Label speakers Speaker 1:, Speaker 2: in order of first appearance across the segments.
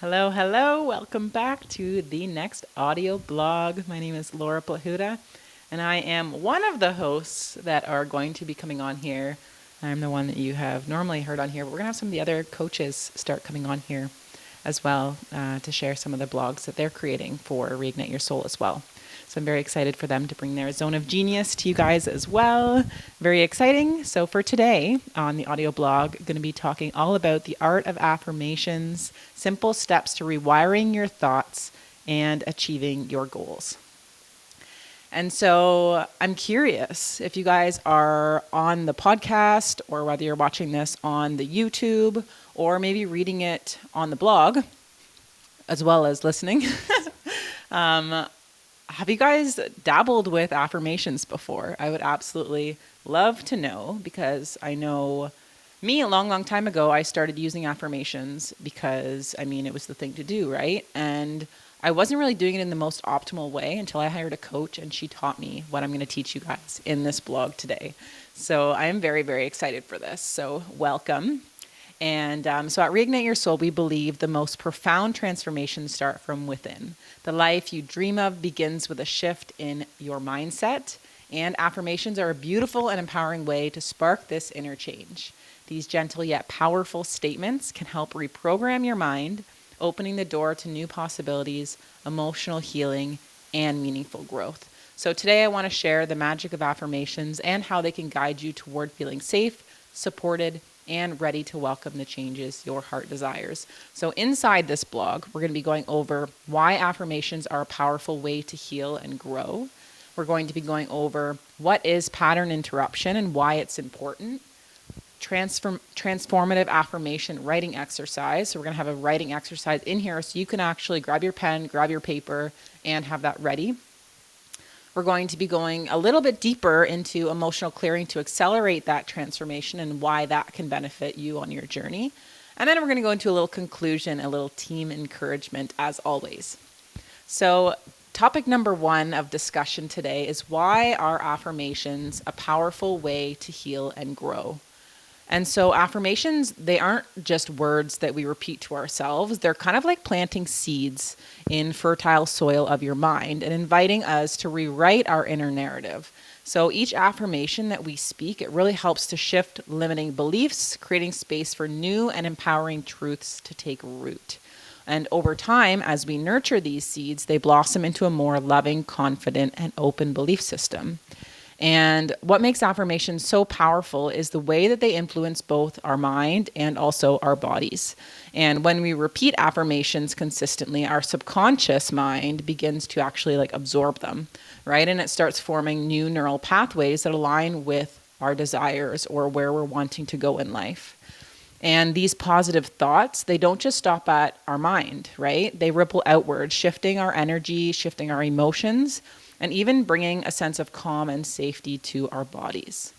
Speaker 1: Hello, hello. Welcome back to the next audio blog. My name is Laura Plahuta, and I am one of the hosts that are going to be coming on here. I'm the one that you have normally heard on here, but we're going to have some of the other coaches start coming on here as well to share some of the blogs that they're creating for Reignite Your Soul as well. So I'm very excited for them to bring their zone of genius to you guys as well. Very exciting. So for today on the audio blog, going to be talking all about the art of affirmations, simple steps to rewiring your thoughts and achieving your goals. And so I'm curious if you guys are on the podcast or whether you're watching this on the YouTube or maybe reading it on the blog as well as listening. Have you guys dabbled with affirmations before? I would absolutely love to know, because I know me a long time ago, I started using affirmations because, it was the thing to do, right? And I wasn't really doing it in the most optimal way until I hired a coach and she taught me what I'm going to teach you guys in this blog today. So I am very, very excited for this. So welcome. And so at Reignite Your Soul, we believe the most profound transformations start from within. The life you dream of begins with a shift in your mindset, and affirmations are a beautiful and empowering way to spark this inner change. These gentle yet powerful statements can help reprogram your mind, opening the door to new possibilities, emotional healing, and meaningful growth. So today I want to share the magic of affirmations and how they can guide you toward feeling safe, supported, and ready to welcome the changes your heart desires. So inside this blog, we're going to be going over why affirmations are a powerful way to heal and grow. We're going to be going over what is pattern interruption and why it's important. Transformative affirmation writing exercise. So we're going to have a writing exercise in here so you can actually grab your pen, grab your paper, and have that ready. We're going to be going a little bit deeper into emotional clearing to accelerate that transformation and why that can benefit you on your journey. And then we're going to go into a little conclusion, a little team encouragement as always. So topic number 1 of discussion today is, why are affirmations a powerful way to heal and grow? And so affirmations, they aren't just words that we repeat to ourselves. They're kind of like planting seeds in fertile soil of your mind and inviting us to rewrite our inner narrative. So each affirmation that we speak, it really helps to shift limiting beliefs, creating space for new and empowering truths to take root. And over time, as we nurture these seeds, they blossom into a more loving, confident, and open belief system. And what makes affirmations so powerful is the way that they influence both our mind and also our bodies. And when we repeat affirmations consistently, our subconscious mind begins to actually absorb them, right? And it starts forming new neural pathways that align with our desires or where we're wanting to go in life. And these positive thoughts, they don't just stop at our mind, right? They ripple outward, shifting our energy, shifting our emotions, and even bringing a sense of calm and safety to our bodies.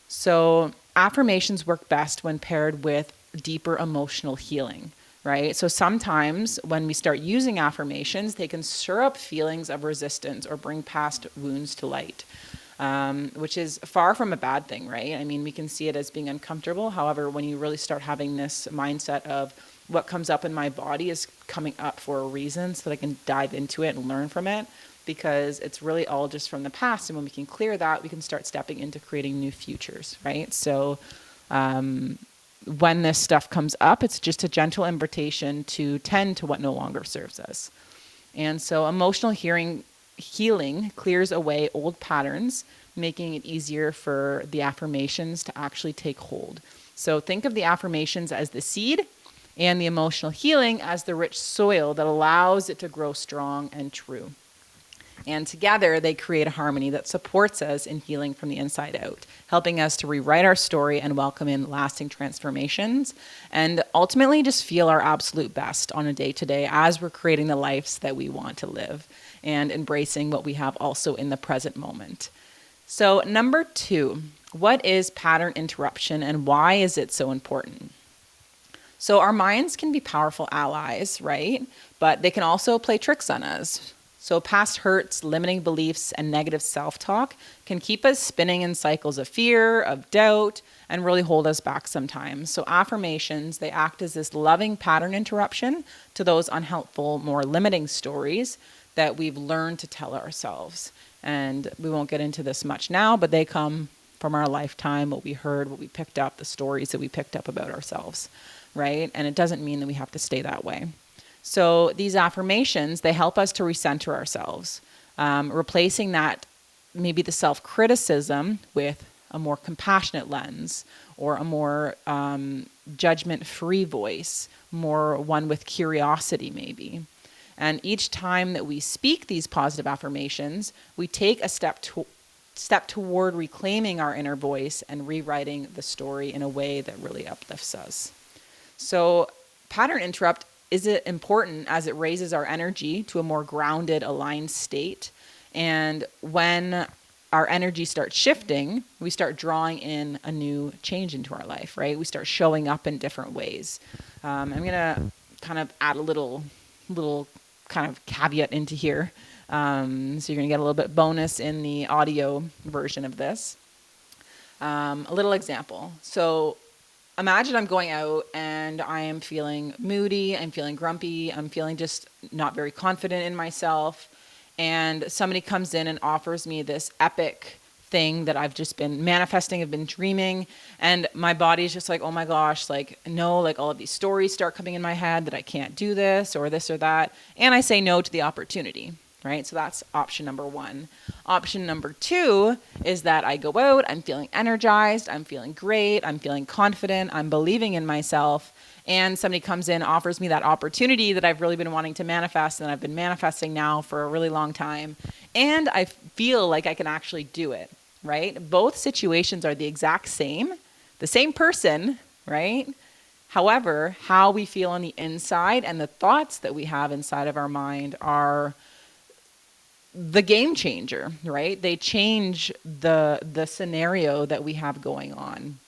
Speaker 1: So affirmations work best when paired with deeper emotional healing, right? So sometimes when we start using affirmations, they can stir up feelings of resistance or bring past wounds to light, which is far from a bad thing, right? We can see it as being uncomfortable. However, when you really start having this mindset of what comes up in my body is coming up for a reason so that I can dive into it and learn from it, because it's really all just from the past. And when we can clear that, we can start stepping into creating new futures, right? So when this stuff comes up, it's just a gentle invitation to tend to what no longer serves us. And so emotional healing clears away old patterns, making it easier for the affirmations to actually take hold. So think of the affirmations as the seed and the emotional healing as the rich soil that allows it to grow strong and true. And together they create a harmony that supports us in healing from the inside out, helping us to rewrite our story and welcome in lasting transformations, and ultimately just feel our absolute best on a day-to-day as we're creating the lives that we want to live and embracing what we have also in the present moment. So number 2, what is pattern interruption and why is it so important? So our minds can be powerful allies, right? But they can also play tricks on us. So past hurts, limiting beliefs, and negative self-talk can keep us spinning in cycles of fear, of doubt, and really hold us back sometimes. So affirmations, they act as this loving pattern interruption to those unhelpful, more limiting stories that we've learned to tell ourselves. And we won't get into this much now, but they come from our lifetime, what we heard, what we picked up, the stories that we picked up about ourselves, right? And it doesn't mean that we have to stay that way. So these affirmations, they help us to recenter ourselves, replacing that, maybe the self-criticism with a more compassionate lens, or a more judgment-free voice, more one with curiosity maybe. And each time that we speak these positive affirmations, we take a step toward reclaiming our inner voice and rewriting the story in a way that really uplifts us. So pattern interrupt is it important as it raises our energy to a more grounded, aligned state. And when our energy starts shifting, we start drawing in a new change into our life, right? We start showing up in different ways. I'm going to kind of add a little kind of caveat into here. So you're going to get a little bit bonus in the audio version of this. A little example. So imagine I'm going out and I am feeling moody, I'm feeling grumpy, I'm feeling just not very confident in myself. And somebody comes in and offers me this epic thing that I've just been manifesting, I've been dreaming. And my body's just like, oh my gosh, like, no, like all of these stories start coming in my head that I can't do this or that. And I say no to the opportunity. Right? So that's option number one. Option number two is that I go out, I'm feeling energized, I'm feeling great, I'm feeling confident, I'm believing in myself, and somebody comes in, offers me that opportunity that I've really been wanting to manifest, and I've been manifesting now for a really long time, and I feel like I can actually do it, right? Both situations are the exact same, the same person, right? However, how we feel on the inside and the thoughts that we have inside of our mind are the game changer, right? They change the scenario that we have going on.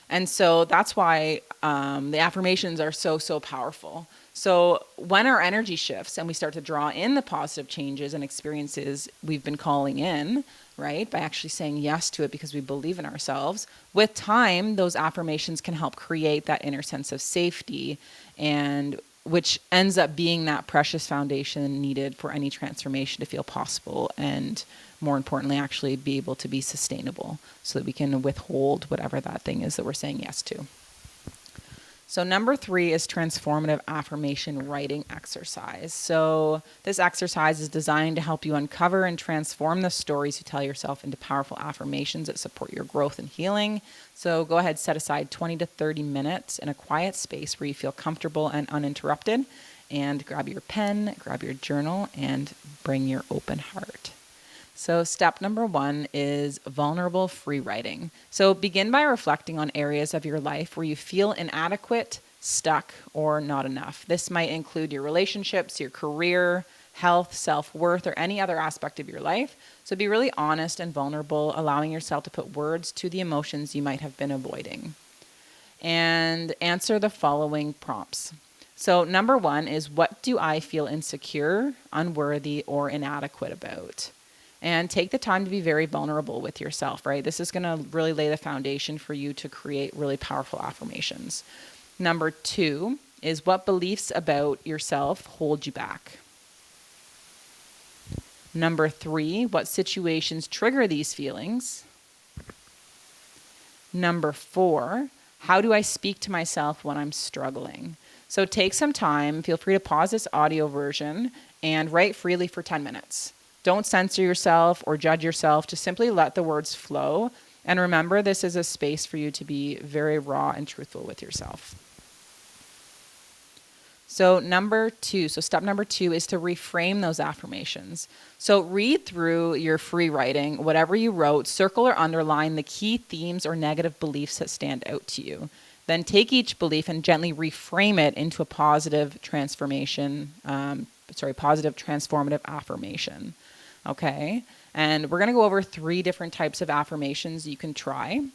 Speaker 1: And so that's why the affirmations are so powerful. So when our energy shifts and we start to draw in the positive changes and experiences we've been calling in, right, by actually saying yes to it because we believe in ourselves, with time, those affirmations can help create that inner sense of safety, and which ends up being that precious foundation needed for any transformation to feel possible, and more importantly, actually be able to be sustainable so that we can withhold whatever that thing is that we're saying yes to. So number 3 is transformative affirmation writing exercise. So this exercise is designed to help you uncover and transform the stories you tell yourself into powerful affirmations that support your growth and healing. So go ahead, set aside 20 to 30 minutes in a quiet space where you feel comfortable and uninterrupted, and grab your pen, grab your journal, and bring your open heart. So step number 1 is vulnerable free writing. So begin by reflecting on areas of your life where you feel inadequate, stuck, or not enough. This might include your relationships, your career, health, self-worth, or any other aspect of your life. So be really honest and vulnerable, allowing yourself to put words to the emotions you might have been avoiding. And answer the following prompts. So number 1 is, what do I feel insecure, unworthy, or inadequate about? And take the time to be very vulnerable with yourself, right? This is going to really lay the foundation for you to create really powerful affirmations. Number 2 is, what beliefs about yourself hold you back? Number 3, what situations trigger these feelings? Number 4, how do I speak to myself when I'm struggling? So take some time, feel free to pause this audio version and write freely for 10 minutes. Don't censor yourself or judge yourself. Just simply let the words flow. And remember, this is a space for you to be very raw and truthful with yourself. So step number 2 is to reframe those affirmations. So read through your free writing, whatever you wrote, circle or underline the key themes or negative beliefs that stand out to you. Then take each belief and gently reframe it into a positive transformative affirmation. Okay, and we're going to go over 3 different types of affirmations you can try.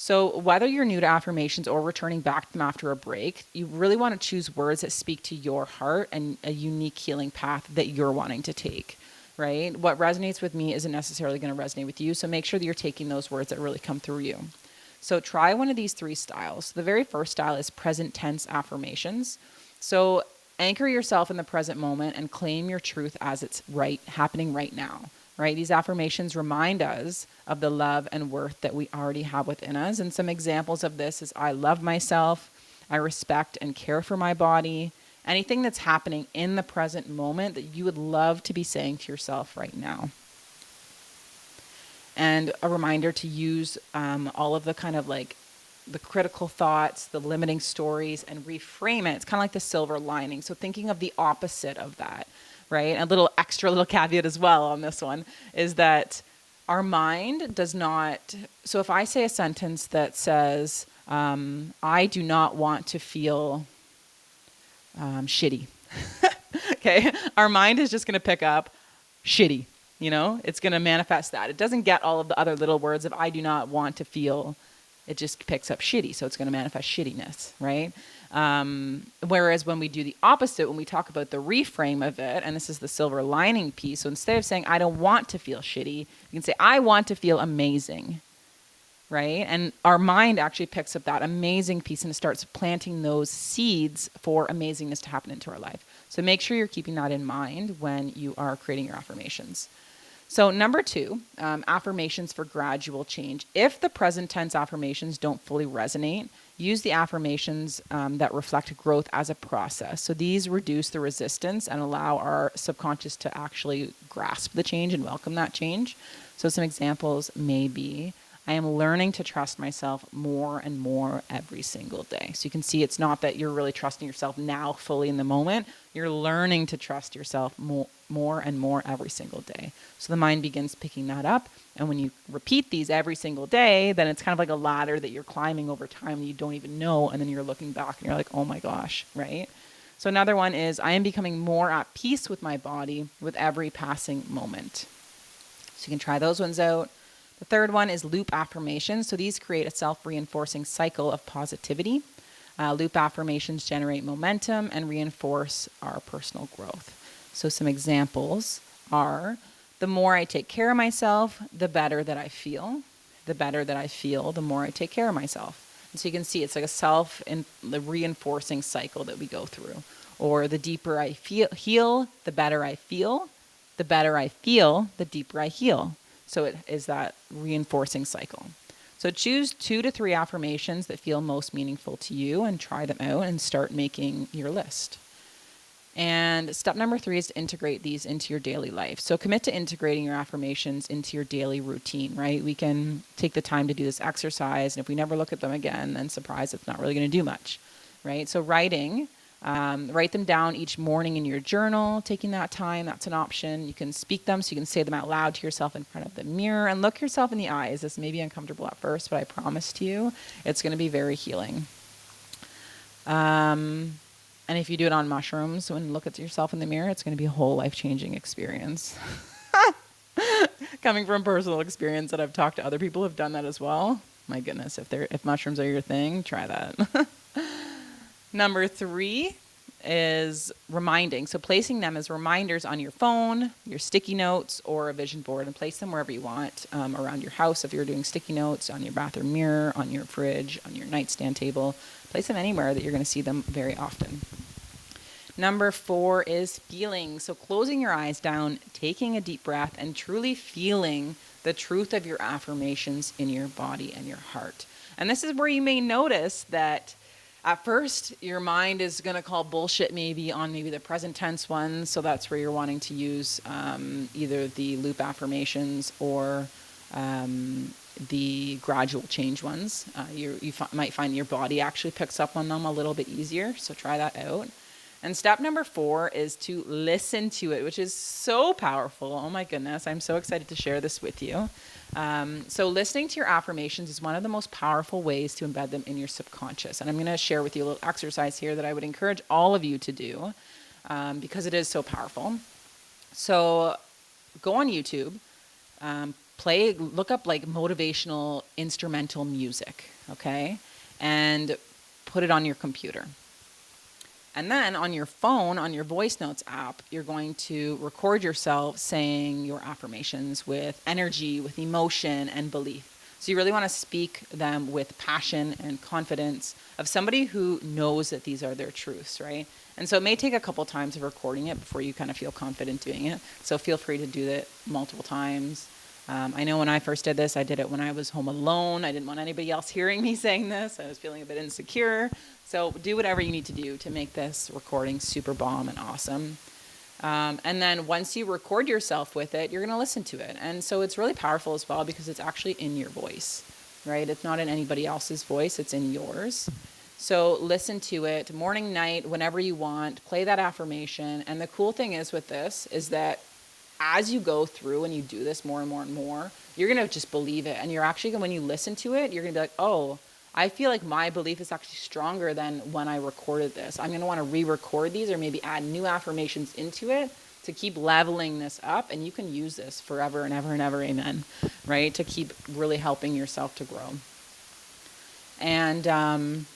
Speaker 1: So whether you're new to affirmations or returning back to them after a break, you really want to choose words that speak to your heart and a unique healing path that you're wanting to take, right? What resonates with me isn't necessarily going to resonate with you. So make sure that you're taking those words that really come through you. So try one of these 3 styles. The very first style is present tense affirmations. So anchor yourself in the present moment and claim your truth as it's happening right now, right? These affirmations remind us of the love and worth that we already have within us. And some examples of this is I love myself, I respect and care for my body, anything that's happening in the present moment that you would love to be saying to yourself right now. And a reminder to use all of the kind of like the critical thoughts, the limiting stories, and reframe it. It's kind of like the silver lining. So thinking of the opposite of that, right? A little caveat as well on this one is that our mind does not. So if I say a sentence that says, I do not want to feel shitty, okay, our mind is just going to pick up shitty. It's going to manifest that. It doesn't get all of the other little words of I do not want to feel. It just picks up shitty. So it's going to manifest shittiness, right? Whereas when we do the opposite, when we talk about the reframe of it, and this is the silver lining piece. So instead of saying, I don't want to feel shitty, you can say, I want to feel amazing, right? And our mind actually picks up that amazing piece and it starts planting those seeds for amazingness to happen into our life. So make sure you're keeping that in mind when you are creating your affirmations. So number 2, affirmations for gradual change. If the present tense affirmations don't fully resonate, use the affirmations that reflect growth as a process. So these reduce the resistance and allow our subconscious to actually grasp the change and welcome that change. So some examples may be, I am learning to trust myself more and more every single day. So you can see it's not that you're really trusting yourself now fully in the moment. You're learning to trust yourself more and more every single day. So the mind begins picking that up. And when you repeat these every single day, then it's kind of like a ladder that you're climbing over time and you don't even know. And then you're looking back and you're like, oh my gosh, right? So another one is, I am becoming more at peace with my body with every passing moment. So you can try those ones out. The third one is loop affirmations. So these create a self-reinforcing cycle of positivity. Loop affirmations generate momentum and reinforce our personal growth. So some examples are, the more I take care of myself, the better that I feel. The better that I feel, the more I take care of myself. And so you can see it's like the reinforcing cycle that we go through. Or the deeper I heal, the better I feel. The better I feel, the deeper I heal. So it is that reinforcing cycle. So choose 2 to 3 affirmations that feel most meaningful to you and try them out and start making your list. And step number 3 is to integrate these into your daily life. So commit to integrating your affirmations into your daily routine, right? We can take the time to do this exercise, and if we never look at them again, then surprise, it's not really going to do much, right? So write them down each morning in your journal, taking that time, that's an option. You can speak them, so you can say them out loud to yourself in front of the mirror and look yourself in the eyes. This may be uncomfortable at first, but I promise to you, it's going to be very healing. And if you do it on mushrooms, when you look at yourself in the mirror, it's going to be a whole life-changing experience. Coming from personal experience that I've talked to other people who have done that as well. My goodness, if mushrooms are your thing, try that. Number 3 is reminding. So placing them as reminders on your phone, your sticky notes, or a vision board, and place them wherever you want around your house. If you're doing sticky notes on your bathroom mirror, on your fridge, on your nightstand table, place them anywhere that you're going to see them very often. Number 4 is feeling. So closing your eyes down, taking a deep breath, and truly feeling the truth of your affirmations in your body and your heart. And this is where you may notice that at first, your mind is going to call bullshit maybe on the present tense ones. So that's where you're wanting to use either the loop affirmations or the gradual change ones. You might find your body actually picks up on them a little bit easier. So try that out. And step number 4 is to listen to it, which is so powerful. Oh my goodness, I'm so excited to share this with you. So listening to your affirmations is one of the most powerful ways to embed them in your subconscious. And I'm going to share with you a little exercise here that I would encourage all of you to do because it is so powerful. So go on YouTube, look up like motivational instrumental music, okay? And put it on your computer. And then on your phone, on your voice notes app, you're going to record yourself saying your affirmations with energy, with emotion and belief. So you really want to speak them with passion and confidence of somebody who knows that these are their truths, right? And so it may take a couple times of recording it before you kind of feel confident doing it. So feel free to do that multiple times. I know when I first did this, I did it when I was home alone. I didn't want anybody else hearing me saying this. I was feeling a bit insecure. So do whatever you need to do to make this recording super bomb and awesome. And then once you record yourself with it, you're going to listen to it. And so it's really powerful as well because it's actually in your voice, right? It's not in anybody else's voice. It's in yours. So listen to it morning, night, whenever you want. Play that affirmation. And the cool thing is with this is that as you go through and you do this more and more and more, you're going to just believe it. And you're actually, when you listen to it, you're going to be like, oh, I feel like my belief is actually stronger than when I recorded this. I'm going to want to re-record these or maybe add new affirmations into it to keep leveling this up. And you can use this forever and ever and ever, amen, right? To keep really helping yourself to grow. And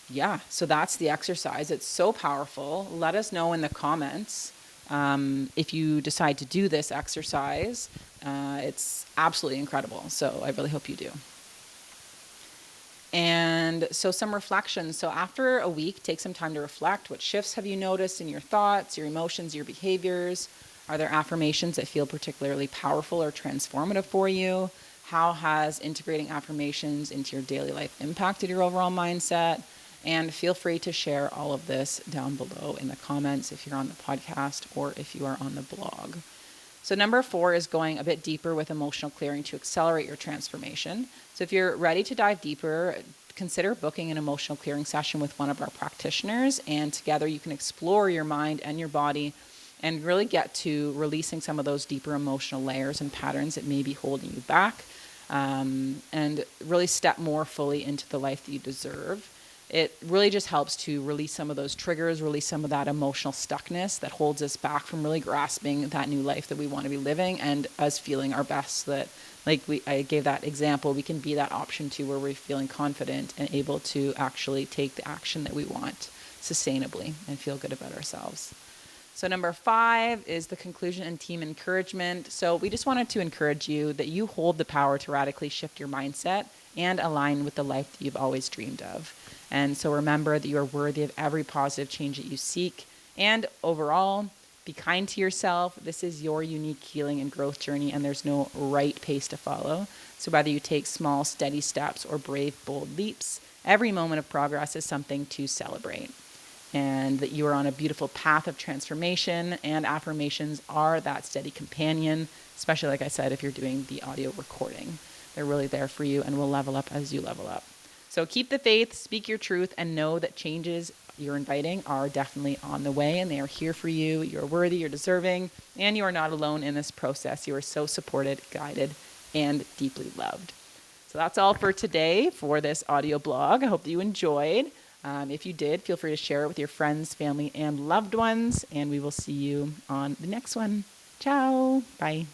Speaker 1: yeah, so that's the exercise. It's so powerful. Let us know in the comments if you decide to do this exercise. It's absolutely incredible. So I really hope you do. And so some reflections. So after a week, take some time to reflect. What shifts have you noticed in your thoughts, your emotions, your behaviors? Are there affirmations that feel particularly powerful or transformative for you? How has integrating affirmations into your daily life impacted your overall mindset? And feel free to share all of this down below in the comments if you're on the podcast or if you are on the blog. So number 4 is going a bit deeper with emotional clearing to accelerate your transformation. So if you're ready to dive deeper, consider booking an emotional clearing session with one of our practitioners, and together you can explore your mind and your body and really get to releasing some of those deeper emotional layers and patterns that may be holding you back, and really step more fully into the life that you deserve. It really just helps to release some of those triggers, release some of that emotional stuckness that holds us back from really grasping that new life that we want to be living and us feeling our best. That, like I gave that example, we can be that option too, where we're feeling confident and able to actually take the action that we want sustainably and feel good about ourselves. So number 5 is the conclusion and team encouragement. So we just wanted to encourage you that you hold the power to radically shift your mindset and align with the life that you've always dreamed of. And so remember that you are worthy of every positive change that you seek. And overall, be kind to yourself. This is your unique healing and growth journey, and there's no right pace to follow. So whether you take small, steady steps or brave, bold leaps, every moment of progress is something to celebrate. And that you are on a beautiful path of transformation, and affirmations are that steady companion, especially, like I said, if you're doing the audio recording. They're really there for you and will level up as you level up. So keep the faith, speak your truth, and know that changes you're inviting are definitely on the way, and they are here for you. You're worthy, you're deserving, and you are not alone in this process. You are so supported, guided, and deeply loved. So that's all for today for this audio blog. I hope that you enjoyed. If you did, feel free to share it with your friends, family, and loved ones, and we will see you on the next one. Ciao. Bye.